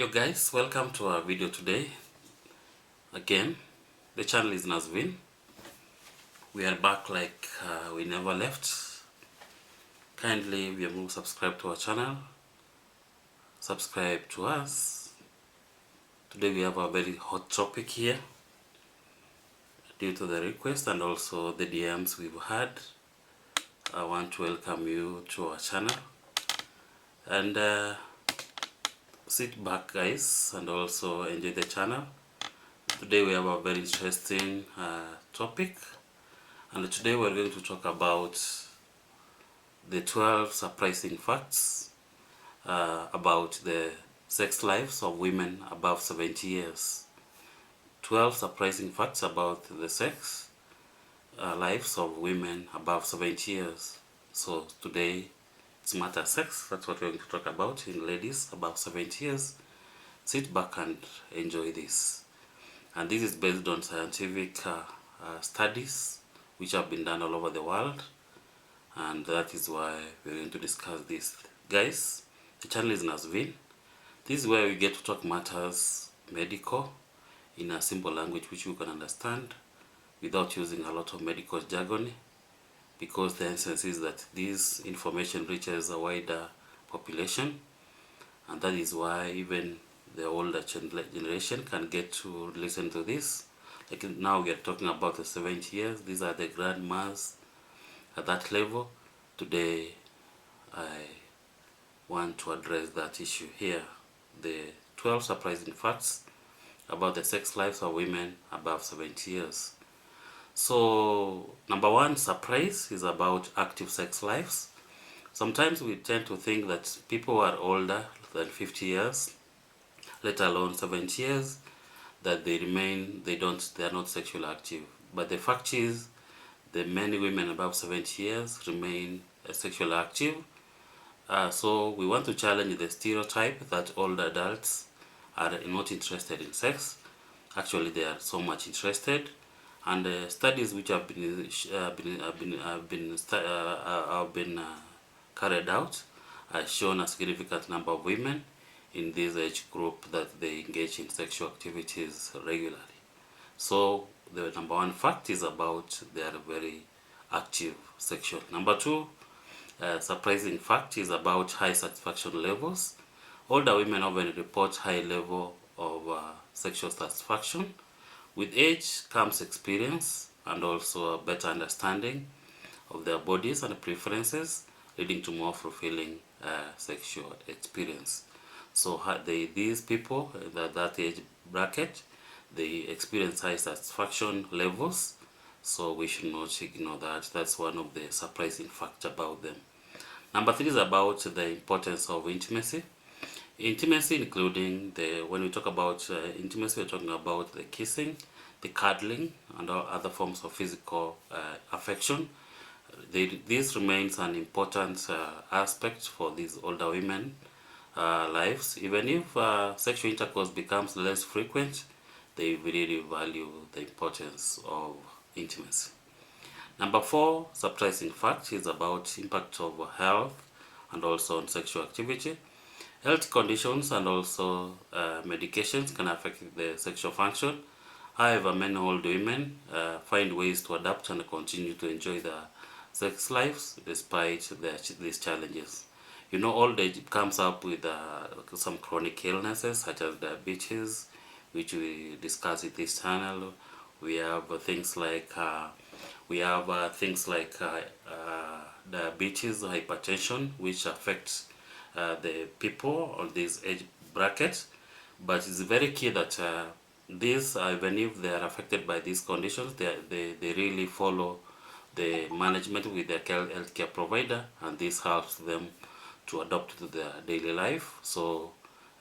Yo guys, welcome to our video today. Again, the channel is Nazvin. We are back like we never left. Kindly, if you move, subscribe to our channel. Subscribe to us. Today we have a very hot topic here. Due to the request and also the DMs we've had, I want to welcome you to our channel. And sit back guys and also enjoy the channel. Today we have a very interesting topic, and today we're going to talk about the 12 surprising facts about the sex lives of women above 70 years. 12 surprising facts about the sex lives of women above 70 years. So today it's matter sex, that's what we're going to talk about in ladies above 70 years. Sit back and enjoy this. And this is based on scientific studies which have been done all over the world, and that is why we're going to discuss this. Guys, the channel is Nazvin. This is where we get to talk matters medical in a simple language which you can understand without using a lot of medical jargon, because the essence is that this information reaches a wider population, and that is why even the older generation can get to listen to this. Like now we are talking about the 70 years. These are the grandmas at that level. Today I want to address that issue here. The 12 surprising facts about the sex lives of women above 70 years. So number one surprise is about active sex lives. Sometimes we tend to think that people who are older than 50 years, let alone 70 years, that they are not sexually active. But the fact is, the many women above 70 years remain sexually active. So we want to challenge the stereotype that older adults are not interested in sex. Actually, they are so much interested, and studies which have been carried out have shown a significant number of women in this age group that they engage in sexual activities regularly. So the number one fact is about they are very active sexual. Number two surprising fact is about high satisfaction levels. Older women often report high level of sexual satisfaction. With age comes experience and also a better understanding of their bodies and preferences, leading to more fulfilling sexual experience. So these people that age bracket, they experience high satisfaction levels, so we should not ignore that. That's one of the surprising facts about them. Number three is about the importance of intimacy. Intimacy, including when we talk about intimacy, we're talking about the kissing, the cuddling, and all other forms of physical affection. This remains an important aspect for these older women lives. Even if sexual intercourse becomes less frequent, they really value the importance of intimacy. Number four surprising fact is about impact of health and also on sexual activity. Health conditions and also medications can affect the sexual function. However, many old women find ways to adapt and continue to enjoy their sex lives despite these challenges. You know, old age comes up with some chronic illnesses such as diabetes, which we discuss in this channel. We have things like diabetes, hypertension, which affects the people on this age bracket. But it's very key that these, even if they are affected by these conditions, they really follow the management with their healthcare provider, and this helps them to adapt to their daily life. So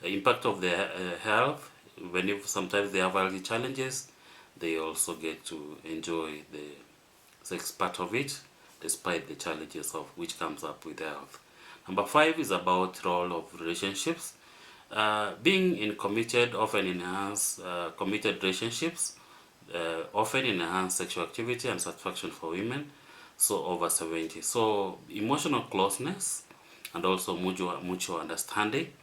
the impact of their health, even if sometimes they have healthy challenges, they also get to enjoy the sex part of it despite the challenges of which comes up with health. Number five is about role of relationships. Being in committed relationships often enhance sexual activity and satisfaction for women so over 70. So emotional closeness and also mutual understanding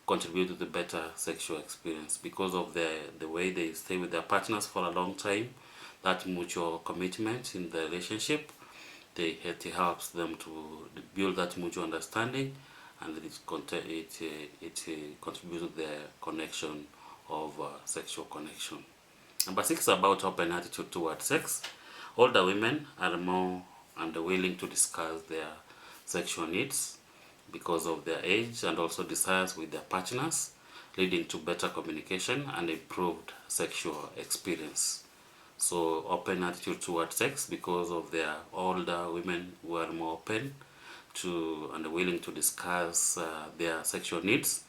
contribute to the better sexual experience because of the way they stay with their partners for a long time, that mutual commitment in the relationship. It helps them to build that mutual understanding, and it contributes to the connection of sexual connection. Number 6 is about open attitude towards sex. Older women are more and willing to discuss their sexual needs because of their age and also desires with their partners, leading to better communication and improved sexual experience. So open attitude towards sex because of their older women who are more open to and willing to discuss their sexual needs.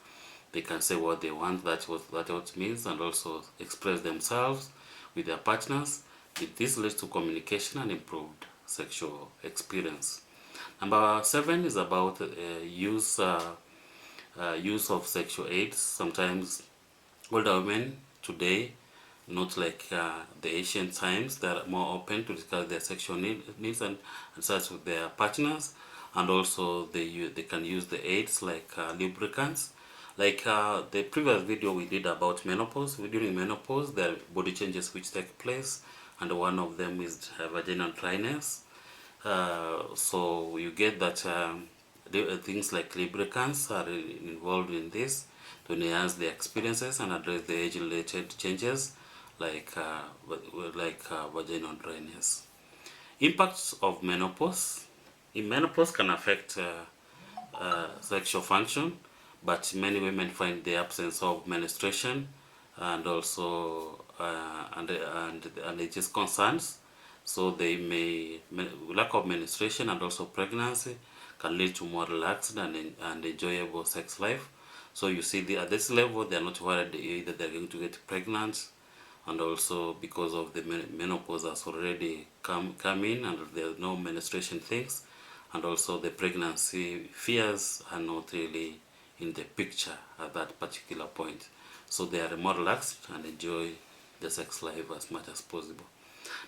They can say what they want, that what means, and also express themselves with their partners. This leads to communication and improved sexual experience. Number 7 is about use of sexual aids. Sometimes older women today, not like the ancient times, they are more open to discuss their sexual needs and such with their partners, and also they can use the aids like lubricants. Like the previous video we did about menopause. During menopause, there are body changes which take place, and one of them is vaginal dryness. So you get that things like lubricants are involved in this to enhance the experiences and address the age-related changes like vaginal dryness. Impacts of menopause. Menopause can affect sexual function, but many women find the absence of menstruation and also and it is concerns. So they may lack of menstruation and also pregnancy can lead to more relaxed and enjoyable sex life. So you see, at this level, they are not worried either they're going to get pregnant, and also because of the menopause has already come in and there's no menstruation things, and also the pregnancy fears are not really in the picture at that particular point. So they are more relaxed and enjoy the sex life as much as possible.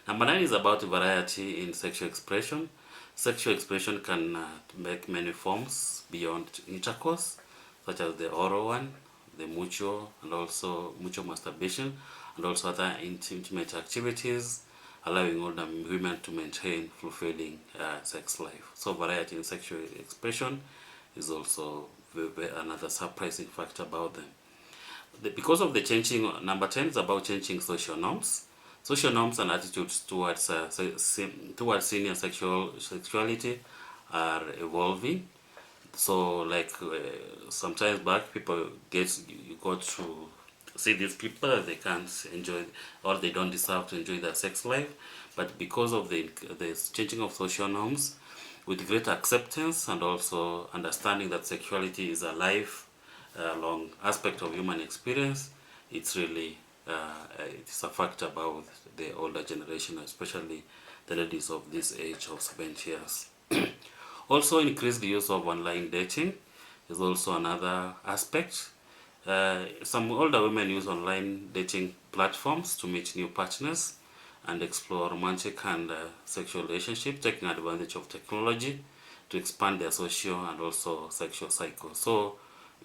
Number 9 is about variety in sexual expression. Sexual expression can make many forms beyond intercourse, such as the oral one, the mutual, and also mutual masturbation, and also other intimate activities, allowing older women to maintain fulfilling sex life. So variety in sexual expression is also another surprising factor about them. Because of the changing, number 10 is about changing social norms. Social norms and attitudes towards senior sexuality are evolving. So like sometimes back people you got to see these people, they can't enjoy or they don't deserve to enjoy their sex life. But because of the changing of social norms, with great acceptance and also understanding that sexuality is a lifelong aspect of human experience, it's really it's a fact about the older generation, especially the ladies of this age of 70 years. Also, increased use of online dating is also another aspect. Some older women use online dating platforms to meet new partners and explore romantic and sexual relationships, taking advantage of technology to expand their social and also sexual cycle. So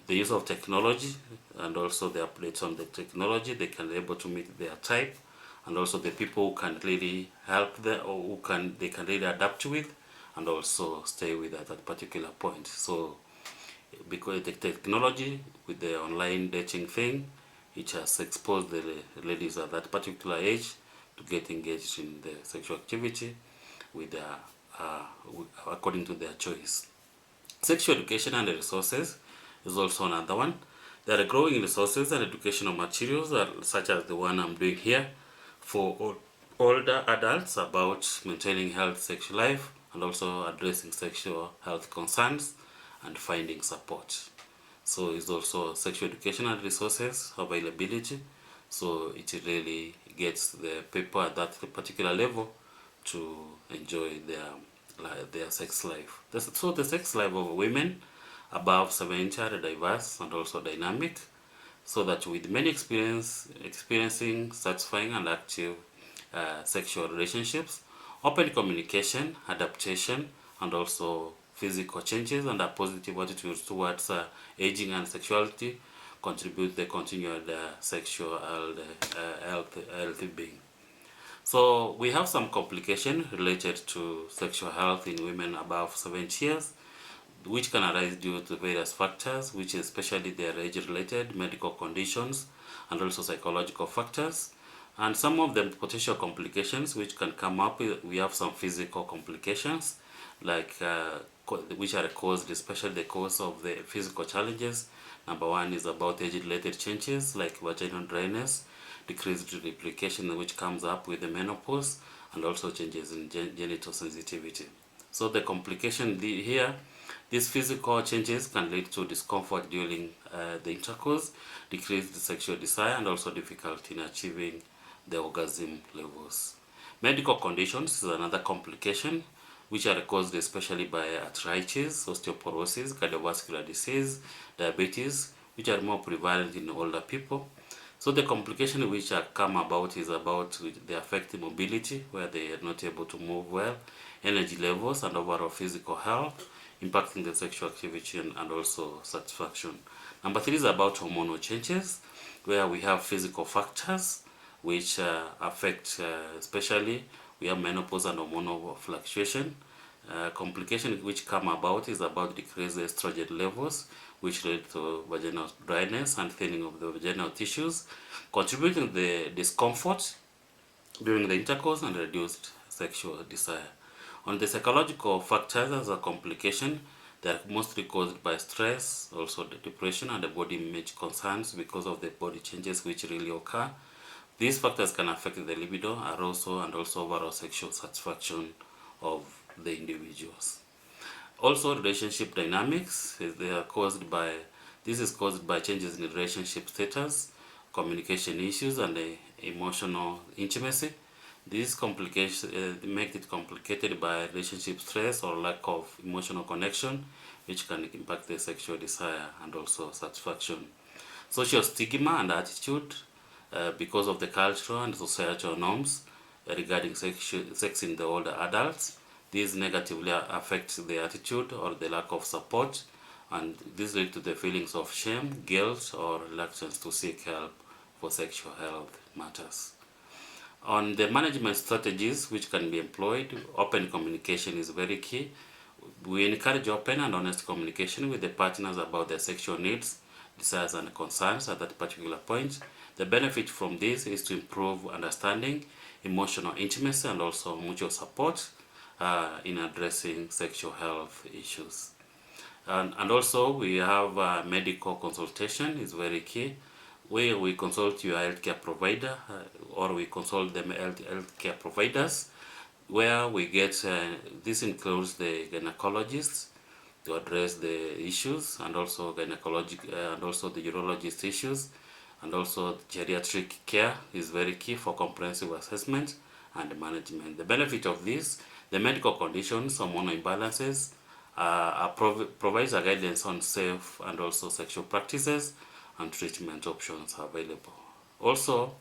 the use of technology and also the updates on the technology, they can be able to meet their type, and also the people who can really help them or they can really adapt with and also stay with at that particular point. So because the technology with the online dating thing, it has exposed the ladies at that particular age to get engaged in the sexual activity with their according to their choice. Sexual education and the resources is also another one. There are growing resources and educational materials such as the one I'm doing here for older adults about maintaining healthy sexual life and also addressing sexual health concerns and finding support. So it's also sexual education and resources availability. So it really gets the people at that particular level to enjoy their sex life. So the sex life of women above 70 are diverse and also dynamic, so that with many experiencing satisfying and active sexual relationships, open communication, adaptation, and also physical changes and a positive attitude towards aging and sexuality contribute the continued sexual healthy being. So we have some complications related to sexual health in women above 70 years, which can arise due to various factors, which especially their age-related medical conditions and also psychological factors. And some of the potential complications which can come up, we have some physical complications, like which are caused, especially the cause of the physical challenges. Number one is about age-related changes like vaginal dryness, decreased lubrication, which comes up with the menopause, and also changes in genital sensitivity. So the complication here, these physical changes can lead to discomfort during the intercourse, decreased sexual desire, and also difficulty in achieving the orgasm levels. Medical conditions is another complication, which are caused especially by arthritis, osteoporosis, cardiovascular disease, diabetes, which are more prevalent in older people. So the complication which are come about is about they affect mobility, where they are not able to move well, energy levels, and overall physical health, impacting the sexual activity and also satisfaction. Number three is about hormonal changes, where we have physical factors which affect, especially we have menopause and hormonal fluctuation. Complications which come about is about decreased estrogen levels, which lead to vaginal dryness and thinning of the vaginal tissues, contributing to the discomfort during the intercourse and reduced sexual desire. On the psychological factors as a complication, they are mostly caused by stress, also the depression and the body image concerns because of the body changes which really occur. These factors can affect the libido, arousal, and also overall sexual satisfaction of the individuals. Also, relationship dynamics, they are caused by, this is caused by changes in relationship status, communication issues, and the emotional intimacy. These complications make it complicated by relationship stress or lack of emotional connection, which can impact the sexual desire and also satisfaction. Social stigma and attitude, because of the cultural and societal norms regarding sex in the older adults. These negatively affect the attitude or the lack of support, and this leads to the feelings of shame, guilt, or reluctance to seek help for sexual health matters. On the management strategies which can be employed, open communication is very key. We encourage open and honest communication with the partners about their sexual needs, desires, and concerns at that particular point. The benefit from this is to improve understanding, emotional intimacy, and also mutual support in addressing sexual health issues. And also we have medical consultation is very key, where we consult your healthcare provider or we consult them healthcare providers, where we get, this includes the gynecologists to address the issues, and also gynecologic and also the urologist issues, and also geriatric care is very key for comprehensive assessment and management. The benefit of this, the medical conditions, hormonal imbalances, provides a guidance on safe and also sexual practices and treatment options available. Also,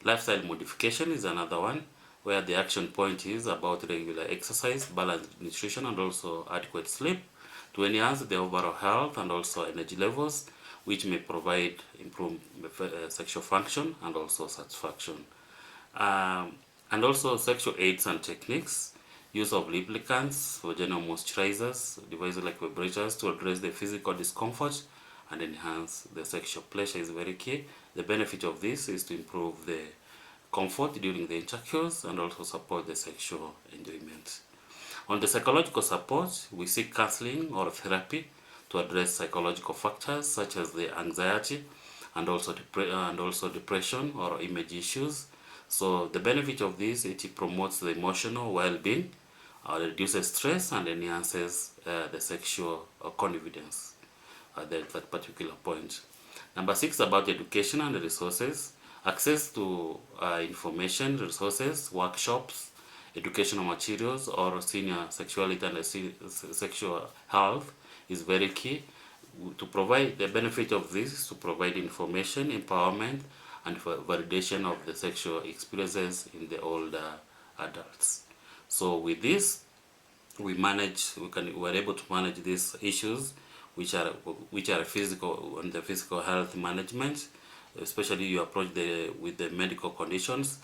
lifestyle modification is another one, where the action point is about regular exercise, balanced nutrition, and also adequate sleep to enhance the overall health and also energy levels, which may provide improved sexual function and also satisfaction. And also sexual aids and techniques, use of lubricants, vaginal moisturizers, devices like vibrators to address the physical discomfort and enhance the sexual pleasure is very key. The benefit of this is to improve the comfort during the intercourse and also support the sexual enjoyment. On the psychological support, we seek counseling or therapy to address psychological factors such as the anxiety and also depression or image issues. So the benefit of this, it promotes the emotional well-being, reduces stress, and enhances the sexual confidence at that particular point. Number 6, about education and resources. Access to information, resources, workshops, educational materials, or senior sexuality and sexual health is very key. To provide the benefit of this is to provide information, empowerment, and validation of the sexual experiences in the older adults. So with this, we're able to manage these issues which are physical, on the physical health management, especially you approach with the medical conditions.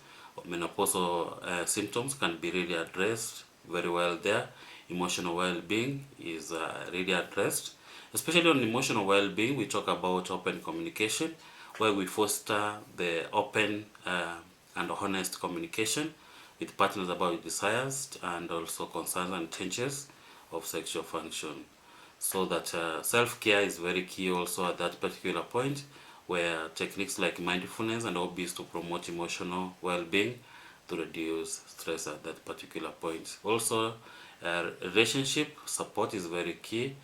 Menopausal symptoms can be really addressed very well there. Emotional well-being is really addressed. Especially on emotional well-being, we talk about open communication, where we foster the open and honest communication with partners about desires and also concerns and changes of sexual function. So that self-care is very key also at that particular point, where techniques like mindfulness and hobbies to promote emotional well-being to reduce stress at that particular point. Also, relationship support is very key.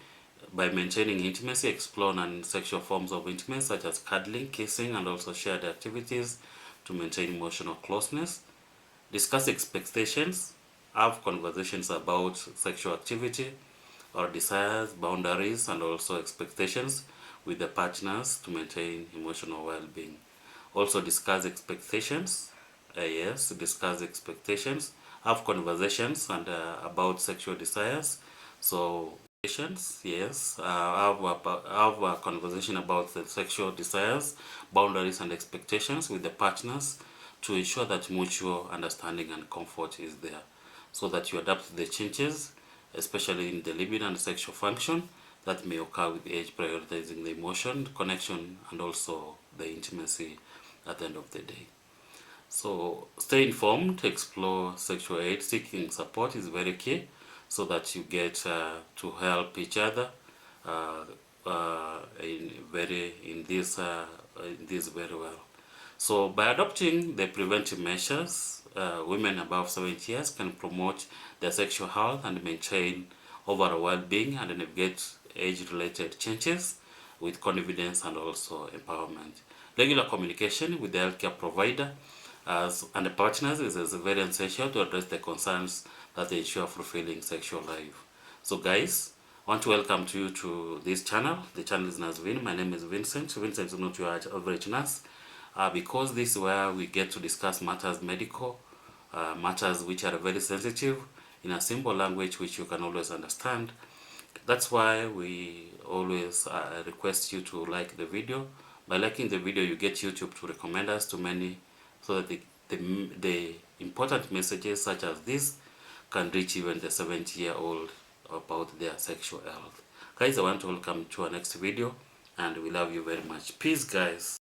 By maintaining intimacy, explore non-sexual forms of intimacy such as cuddling, kissing, and also shared activities to maintain emotional closeness. Discuss expectations, have conversations about sexual activity or desires, boundaries, and also expectations with the partners to maintain emotional well-being. Also discuss expectations. Yes, discuss expectations. Have conversations and about sexual desires. So yes, have a conversation about the sexual desires, boundaries, and expectations with the partners to ensure that mutual understanding and comfort is there, so that you adapt to the changes, especially in the libido and sexual function that may occur with age, prioritizing the emotion, connection, and also the intimacy at the end of the day. So stay informed, explore sexual aid, seeking support is very key, so that you get to help each other in this very well. So by adopting the preventive measures, women above 70 years can promote their sexual health and maintain overall well-being and navigate age-related changes with confidence and also empowerment. Regular communication with the healthcare provider and the partners is very essential to address the concerns that ensure fulfilling sexual life. So guys, I want to welcome you to this channel. The channel is Nazvin. My name is Vincent. Vincent is not your average nurse. Because this is where we get to discuss matters medical, matters which are very sensitive in a simple language which you can always understand. That's why we always request you to like the video. By liking the video, you get YouTube to recommend us to many, so that the important messages such as this can reach even the 70-year-old about their sexual health. Guys, I want to welcome to our next video, and we love you very much. Peace, guys.